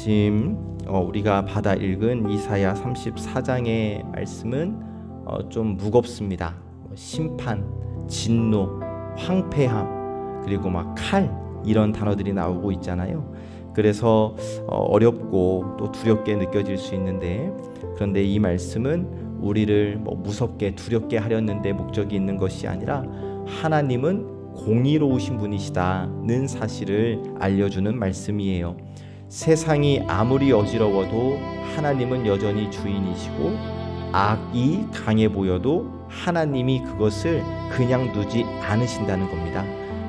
아침 우리가 받아 읽은 이사야 34장의 말씀은 좀 무겁습니다. 심판, 진노, 황폐함, 그리고 막 칼, 이런 단어들이 나오고 있잖아요. 그래서 어렵고 또 두렵게 느껴질 수 있는데, 그런데 이 말씀은 우리를 무섭게 두렵게 하려는데 목적이 있는 것이 아니라 하나님은 공의로우신 분이시다는 사실을 알려주는 말씀이에요. 세상이 아무리 어지러워도 하나님은 여전히 주인이시고, 악이 강해 보여도 하나님이 그것을 그냥 두지 않으신다는 겁니다.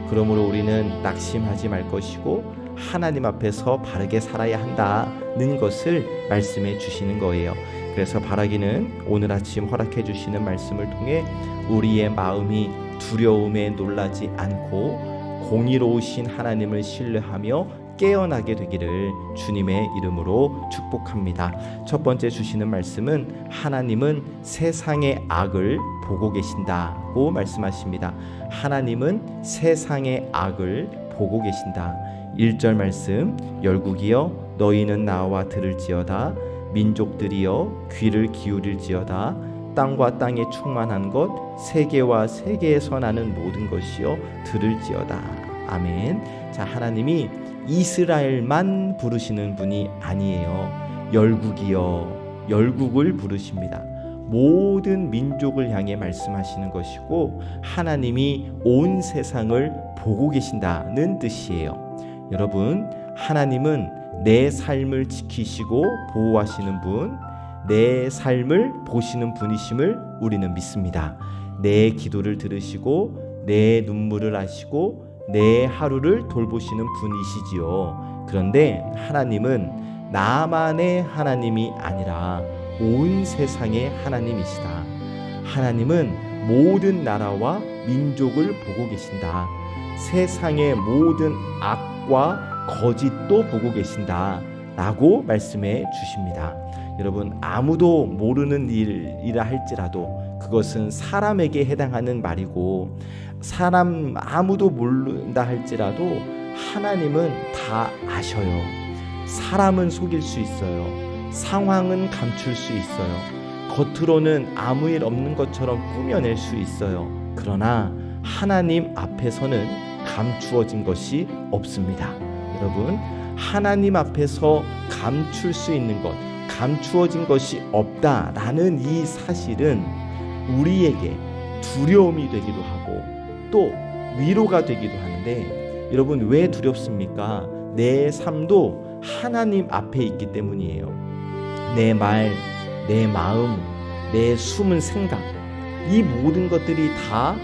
그러므로 우리는 낙심하지 말 것이고 하나님 앞에서 바르게 살아야 한다는 것을 말씀해 주시는 거예요. 그래서 바라기는 오늘 아침 허락해 주시는 말씀을 통해 우리의 마음이 두려움에 놀라지 않고 공의로우신 하나님을 신뢰하며 깨어나게 되기를 주님의 이름으로 축복합니다. 첫 번째 주시는 말씀은 하나님은 세상의 악을 보고 계신다고 말씀하십니다. 하나님은 세상의 악을 보고 계신다. 1절 말씀, 열국이여 너희는 나와 들을지어다. 민족들이여 귀를 기울일지어다. 땅과 땅에 충만한 것, 세계와 세계에서 나는 모든 것이여 들을지어다. 아멘. 자, 하나님이 이스라엘만 부르시는 분이 아니에요. 열국이여, 열국을 부르십니다. 모든 민족을 향해 말씀하시는 것이고, 하나님이 온 세상을 보고 계신다는 뜻이에요. 여러분, 하나님은 내 삶을 지키시고 보호하시는 분, 내 삶을 보시는 분이심을 우리는 믿습니다. 내 기도를 들으시고 내 눈물을 아시고 내 하루를 돌보시는 분이시지요. 그런데 하나님은 나만의 하나님이 아니라 온 세상의 하나님이시다. 하나님은 모든 나라와 민족을 보고 계신다. 세상의 모든 악과 거짓도 보고 계신다 라고 말씀해 주십니다. 여러분, 아무도 모르는 일이라 할지라도 그것은 사람에게 해당하는 말이고, 사람 아무도 모른다 할지라도 하나님은 다 아셔요. 사람은 속일 수 있어요. 상황은 감출 수 있어요. 겉으로는 아무 일 없는 것처럼 꾸며낼 수 있어요. 그러나 하나님 앞에서는 감추어진 것이 없습니다. 여러분, 하나님 앞에서 감출 수 있는 것, 감추어진 것이 없다라는 이 사실은 우리에게 두려움이 되기도 하고 또 위로가 되기도 하는데, 여러분, 왜 두렵습니까? 내 삶도 하나님 앞에 있기 때문이에요. 내 말, 내 마음, 내 숨은 생각, 이 모든 것들이 다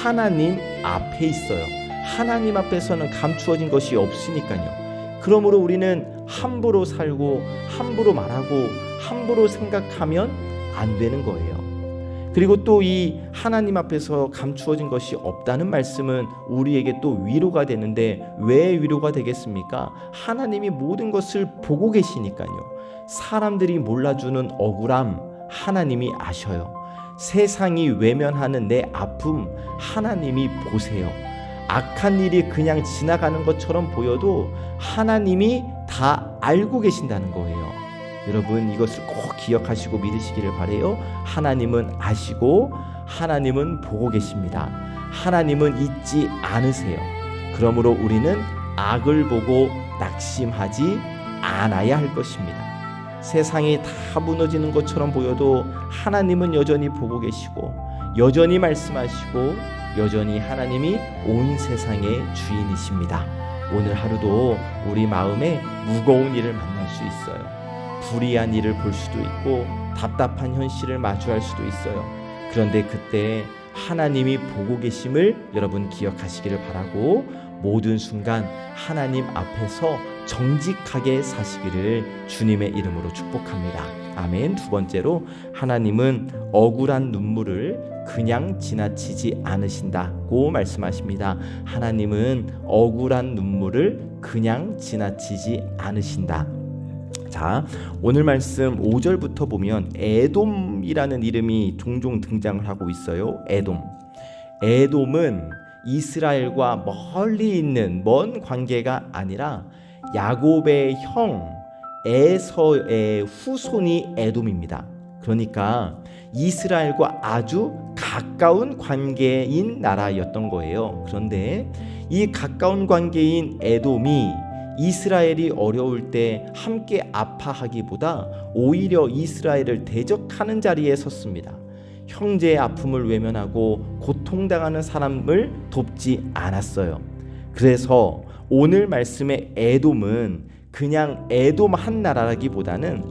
하나님 앞에 있어요. 하나님 앞에서는 감추어진 것이 없으니까요. 그러므로 우리는 함부로 살고 함부로 말하고 함부로 생각하면 안 되는 거예요. 그리고 또 이 하나님 앞에서 감추어진 것이 없다는 말씀은 우리에게 또 위로가 되는데, 왜 위로가 되겠습니까? 하나님이 모든 것을 보고 계시니까요. 사람들이 몰라주는 억울함 하나님이 아셔요. 세상이 외면하는 내 아픔 하나님이 보세요. 악한 일이 그냥 지나가는 것처럼 보여도 하나님이 다 알고 계신다는 거예요. 여러분, 이것을 꼭 기억하시고 믿으시기를 바라요. 하나님은 아시고 하나님은 보고 계십니다. 하나님은 잊지 않으세요. 그러므로 우리는 악을 보고 낙심하지 않아야 할 것입니다. 세상이 다 무너지는 것처럼 보여도 하나님은 여전히 보고 계시고 여전히 말씀하시고 여전히 하나님이 온 세상의 주인이십니다. 오늘 하루도 우리 마음에 무거운 일을 만날 수 있어요. 불의한 일을 볼 수도 있고 답답한 현실을 마주할 수도 있어요. 그런데 그때 하나님이 보고 계심을 여러분 기억하시기를 바라고, 모든 순간 하나님 앞에서 정직하게 사시기를 주님의 이름으로 축복합니다. 아멘. 두 번째로, 하나님은 억울한 눈물을 그냥 지나치지 않으신다고 말씀하십니다. 하나님은 억울한 눈물을 그냥 지나치지 않으신다. 자, 오늘 말씀 5절부터 보면 에돔이라는 이름이 종종 등장을 하고 있어요. 에돔은 이스라엘과 멀리 있는 먼 관계가 아니라 야곱의 형 에서의 후손이 에돔입니다. 그러니까 이스라엘과 아주 가까운 관계인 나라였던 거예요. 그런데 이 가까운 관계인 에돔이 이스라엘이 어려울 때 함께 아파하기보다 오히려 이스라엘을 대적하는 자리에 섰습니다. 형제의 아픔을 외면하고 고통당하는 사람을 돕지 않았어요. 그래서 오늘 말씀의 에돔은 그냥 에돔 한 나라라기보다는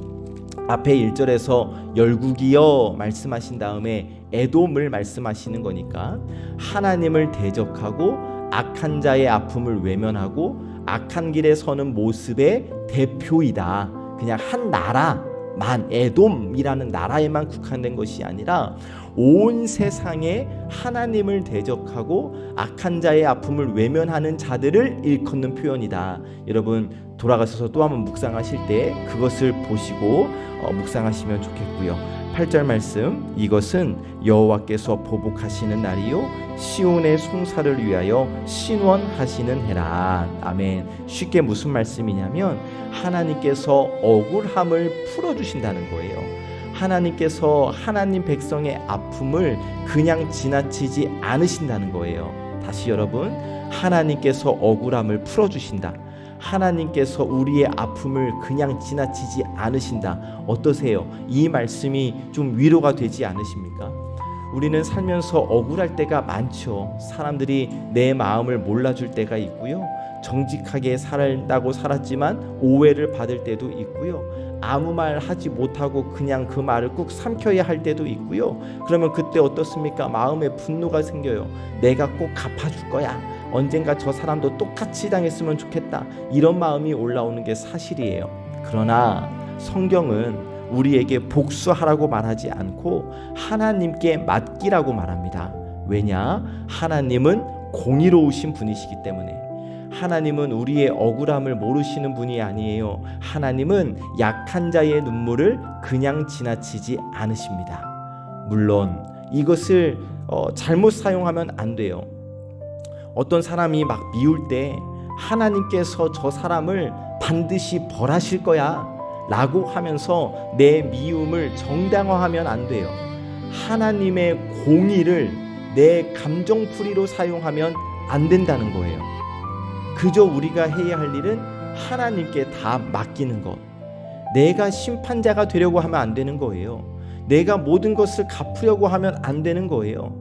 앞에 1절에서 열국이여 말씀하신 다음에 에돔을 말씀하시는 거니까 하나님을 대적하고 악한 자의 아픔을 외면하고 악한 길에 서는 모습의 대표이다. 그냥 한 나라만, 에돔이라는 나라에만 국한된 것이 아니라 온 세상에 하나님을 대적하고 악한 자의 아픔을 외면하는 자들을 일컫는 표현이다. 여러분 돌아가셔서 또 한번 묵상하실 때 그것을 보시고 묵상하시면 좋겠고요. 8절 말씀, 이것은 여호와께서 보복하시는 날이요 시온의 송사를 위하여 신원하시는 해라. 아멘. 쉽게 무슨 말씀이냐면 하나님께서 억울함을 풀어주신다는 거예요. 하나님께서 하나님 백성의 아픔을 그냥 지나치지 않으신다는 거예요. 다시 여러분, 하나님께서 억울함을 풀어주신다. 하나님께서 우리의 아픔을 그냥 지나치지 않으신다. 어떠세요? 이 말씀이 좀 위로가 되지 않으십니까? 우리는 살면서 억울할 때가 많죠. 사람들이 내 마음을 몰라줄 때가 있고요. 정직하게 살다고 살았지만 오해를 받을 때도 있고요. 아무 말 하지 못하고 그냥 그 말을 꾹 삼켜야 할 때도 있고요. 그러면 그때 어떻습니까? 마음에 분노가 생겨요. 내가 꼭 갚아줄 거야. 언젠가 저 사람도 똑같이 당했으면 좋겠다. 이런 마음이 올라오는 게 사실이에요. 그러나 성경은 우리에게 복수하라고 말하지 않고 하나님께 맡기라고 말합니다. 왜냐? 하나님은 공의로우신 분이시기 때문에. 하나님은 우리의 억울함을 모르시는 분이 아니에요. 하나님은 약한 자의 눈물을 그냥 지나치지 않으십니다. 물론 이것을 잘못 사용하면 안 돼요. 어떤 사람이 막 미울 때 하나님께서 저 사람을 반드시 벌하실 거야 라고 하면서 내 미움을 정당화하면 안 돼요. 하나님의 공의를 내 감정풀이로 사용하면 안 된다는 거예요. 그저 우리가 해야 할 일은 하나님께 다 맡기는 것. 내가 심판자가 되려고 하면 안 되는 거예요. 내가 모든 것을 갚으려고 하면 안 되는 거예요.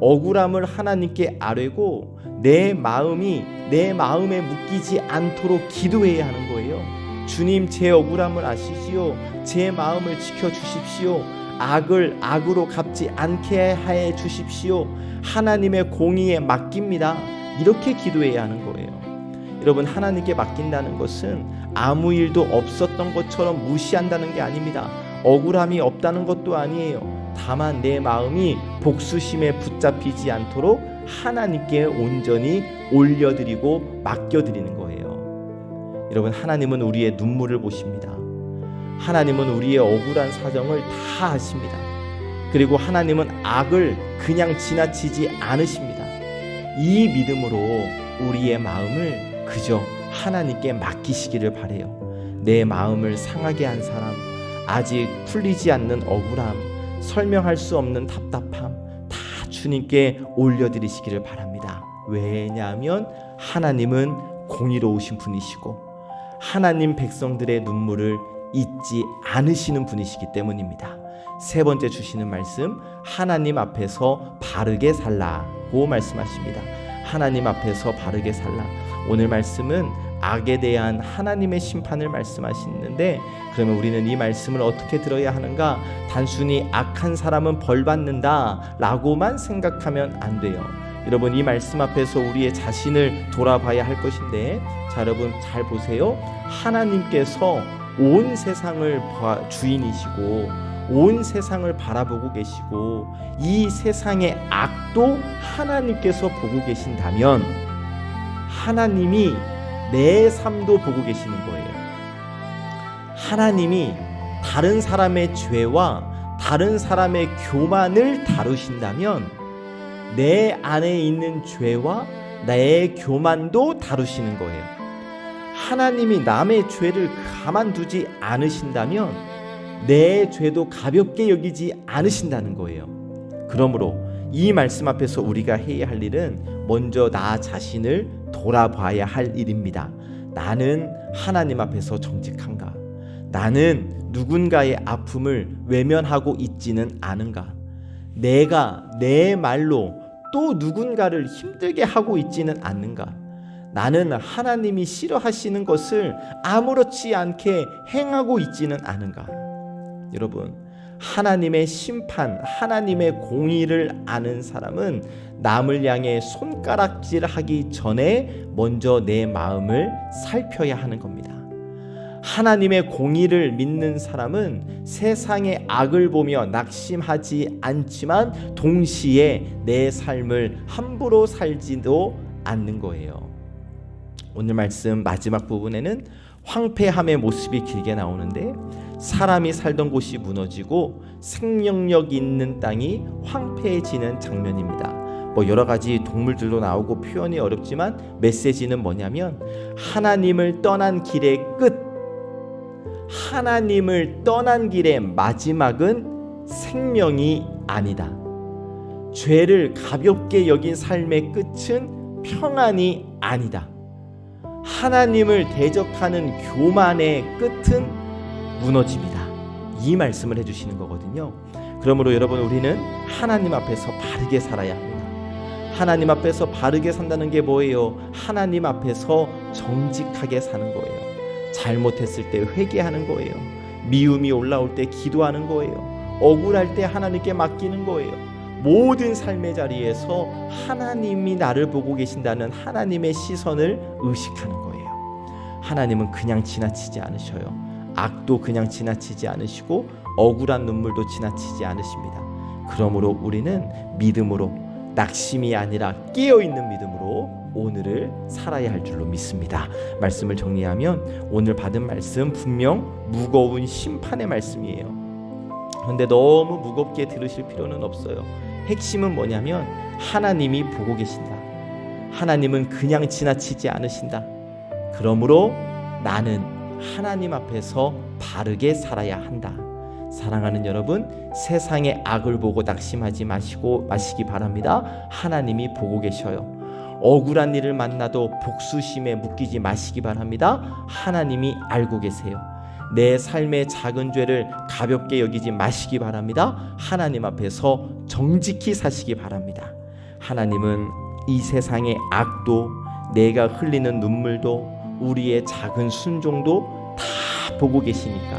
억울함을 하나님께 아뢰고 내 마음이 내 마음에 묶이지 않도록 기도해야 하는 거예요. 주님, 제 억울함을 아시지요. 제 마음을 지켜주십시오. 악을 악으로 갚지 않게 해 주십시오. 하나님의 공의에 맡깁니다. 이렇게 기도해야 하는 거예요. 여러분, 하나님께 맡긴다는 것은 아무 일도 없었던 것처럼 무시한다는 게 아닙니다. 억울함이 없다는 것도 아니에요. 다만 내 마음이 복수심에 붙잡히지 않도록 하나님께 온전히 올려드리고 맡겨드리는 거예요. 여러분, 하나님은 우리의 눈물을 보십니다. 하나님은 우리의 억울한 사정을 다 아십니다. 그리고 하나님은 악을 그냥 지나치지 않으십니다. 이 믿음으로 우리의 마음을 그저 하나님께 맡기시기를 바라요. 내 마음을 상하게 한 사람, 아직 풀리지 않는 억울함, 설명할 수 없는 답답함 다 주님께 올려드리시기를 바랍니다. 왜냐하면 하나님은 공의로우신 분이시고 하나님 백성들의 눈물을 잊지 않으시는 분이시기 때문입니다. 세 번째 주시는 말씀, 하나님 앞에서 바르게 살라고 말씀하십니다. 하나님 앞에서 바르게 살라. 오늘 말씀은 악에 대한 하나님의 심판을 말씀하시는데, 그러면 우리는 이 말씀을 어떻게 들어야 하는가? 단순히 악한 사람은 벌 받는다 라고만 생각하면 안 돼요. 여러분, 이 말씀 앞에서 우리의 자신을 돌아봐야 할 것인데, 자, 여러분 잘 보세요. 하나님께서 온 세상을 주인이시고 온 세상을 바라보고 계시고 이 세상의 악도 하나님께서 보고 계신다면 하나님이 내 삶도 보고 계시는 거예요. 하나님이 다른 사람의 죄와 다른 사람의 교만을 다루신다면 내 안에 있는 죄와 내 교만도 다루시는 거예요. 하나님이 남의 죄를 가만두지 않으신다면 내 죄도 가볍게 여기지 않으신다는 거예요. 그러므로 이 말씀 앞에서 우리가 해야 할 일은 먼저 나 자신을 돌아봐야 할 일입니다. 나는 하나님 앞에서 정직한가? 나는 누군가의 아픔을 외면하고 있지는 않은가? 내가 내 말로 또 누군가를 힘들게 하고 있지는 않는가? 나는 하나님이 싫어하시는 것을 아무렇지 않게 행하고 있지는 않은가? 여러분, 하나님의 심판, 하나님의 공의를 아는 사람은 남을 향해 손가락질하기 전에 먼저 내 마음을 살펴야 하는 겁니다. 하나님의 공의를 믿는 사람은 세상의 악을 보며 낙심하지 않지만 동시에 내 삶을 함부로 살지도 않는 거예요. 오늘 말씀 마지막 부분에는 황폐함의 모습이 길게 나오는데 사람이 살던 곳이 무너지고 생명력 있는 땅이 황폐해지는 장면입니다. 여러 가지 동물들도 나오고 표현이 어렵지만 메시지는 뭐냐면 하나님을 떠난 길의 끝, 하나님을 떠난 길의 마지막은 생명이 아니다. 죄를 가볍게 여긴 삶의 끝은 평안이 아니다. 하나님을 대적하는 교만의 끝은 무너집니다. 이 말씀을 해주시는 거거든요. 그러므로 여러분, 우리는 하나님 앞에서 바르게 살아야 합니다. 하나님 앞에서 바르게 산다는 게 뭐예요? 하나님 앞에서 정직하게 사는 거예요. 잘못했을 때 회개하는 거예요. 미움이 올라올 때 기도하는 거예요. 억울할 때 하나님께 맡기는 거예요. 모든 삶의 자리에서 하나님이 나를 보고 계신다는 하나님의 시선을 의식하는 거예요. 하나님은 그냥 지나치지 않으셔요. 악도 그냥 지나치지 않으시고 억울한 눈물도 지나치지 않으십니다. 그러므로 우리는 믿음으로, 낙심이 아니라 깨어있는 믿음으로 오늘을 살아야 할 줄로 믿습니다. 말씀을 정리하면 오늘 받은 말씀 분명 무거운 심판의 말씀이에요. 그런데 너무 무겁게 들으실 필요는 없어요. 핵심은 뭐냐면 하나님이 보고 계신다. 하나님은 그냥 지나치지 않으신다. 그러므로 나는 하나님 앞에서 바르게 살아야 한다. 사랑하는 여러분, 세상의 악을 보고 낙심하지 마시기 바랍니다. 하나님이 보고 계셔요. 억울한 일을 만나도 복수심에 묶이지 마시기 바랍니다. 하나님이 알고 계세요. 내 삶의 작은 죄를 가볍게 여기지 마시기 바랍니다. 하나님 앞에서 정직히 사시기 바랍니다. 하나님은 이 세상의 악도, 내가 흘리는 눈물도, 우리의 작은 순종도 다 보고 계시니까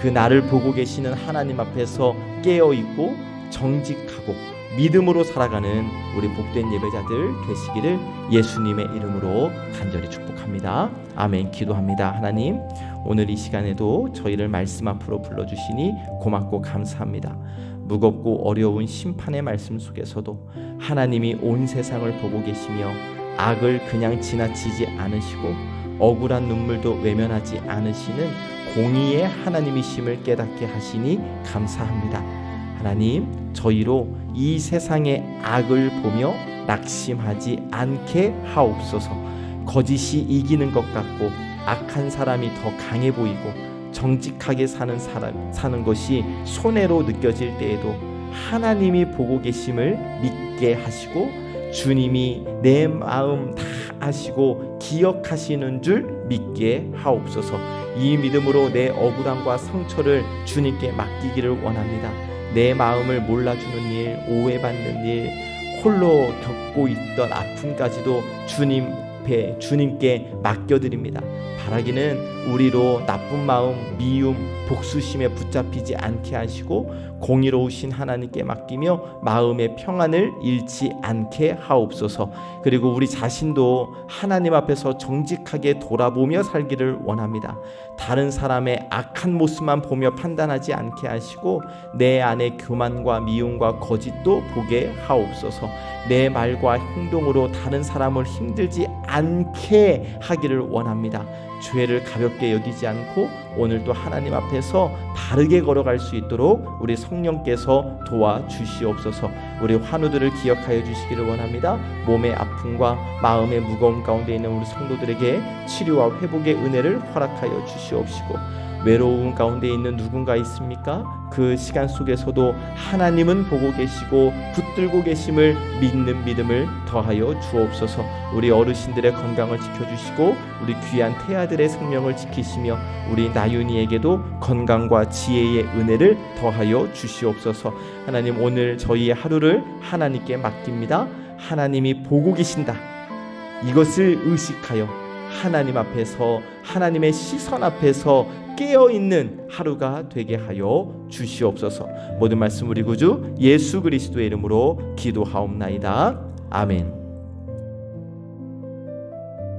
그 나를 보고 계시는 하나님 앞에서 깨어있고 정직하고 믿음으로 살아가는 우리 복된 예배자들 되시기를 예수님의 이름으로 간절히 축복합니다. 아멘. 기도합니다. 하나님, 오늘 이 시간에도 저희를 말씀 앞으로 불러주시니 고맙고 감사합니다. 무겁고 어려운 심판의 말씀 속에서도 하나님이 온 세상을 보고 계시며 악을 그냥 지나치지 않으시고 억울한 눈물도 외면하지 않으시는 공의의 하나님이심을 깨닫게 하시니 감사합니다. 하나님, 저희로 이 세상의 악을 보며 낙심하지 않게 하옵소서. 거짓이 이기는 것 같고 악한 사람이 더 강해 보이고 정직하게 사는 것이 손해로 느껴질 때에도 하나님이 보고 계심을 믿게 하시고 주님이 내 마음 다 아시고 기억하시는 줄 믿게 하옵소서. 이 믿음으로 내 억울함과 상처를 주님께 맡기기를 원합니다. 내 마음을 몰라주는 일, 오해받는 일, 홀로 겪고 있던 아픔까지도 주님께 맡겨드립니다. 바라기는 우리로 나쁜 마음, 미움, 복수심에 붙잡히지 않게 하시고 공의로우신 하나님께 맡기며 마음의 평안을 잃지 않게 하옵소서. 그리고 우리 자신도 하나님 앞에서 정직하게 돌아보며 살기를 원합니다. 다른 사람의 악한 모습만 보며 판단하지 않게 하시고 내 안에 교만과 미움과 거짓도 보게 하옵소서. 내 말과 행동으로 다른 사람을 힘들지 않게 하기를 원합니다. 죄를 가볍게 여기지 않고 오늘도 하나님 앞에서 바르게 걸어갈 수 있도록 우리 성령께서 도와주시옵소서. 우리 환우들을 기억하여 주시기를 원합니다. 몸의 아픔과 마음의 무거움 가운데 있는 우리 성도들에게 치료와 회복의 은혜를 허락하여 주시옵시고, 외로움 가운데 있는 누군가 있습니까? 그 시간 속에서도 하나님은 보고 계시고 붙들고 계심을 믿는 믿음을 더하여 주옵소서. 우리 어르신들의 건강을 지켜주시고 우리 귀한 태아들의 생명을 지키시며 우리 나윤이에게도 건강과 지혜의 은혜를 더하여 주시옵소서. 하나님, 오늘 저희의 하루를 하나님께 맡깁니다. 하나님이 보고 계신다, 이것을 의식하여 하나님 앞에서, 하나님의 시선 앞에서 깨어있는 하루가 되게 하여 주시옵소서. 모든 말씀 우리 구주 예수 그리스도의 이름으로 기도하옵나이다. 아멘.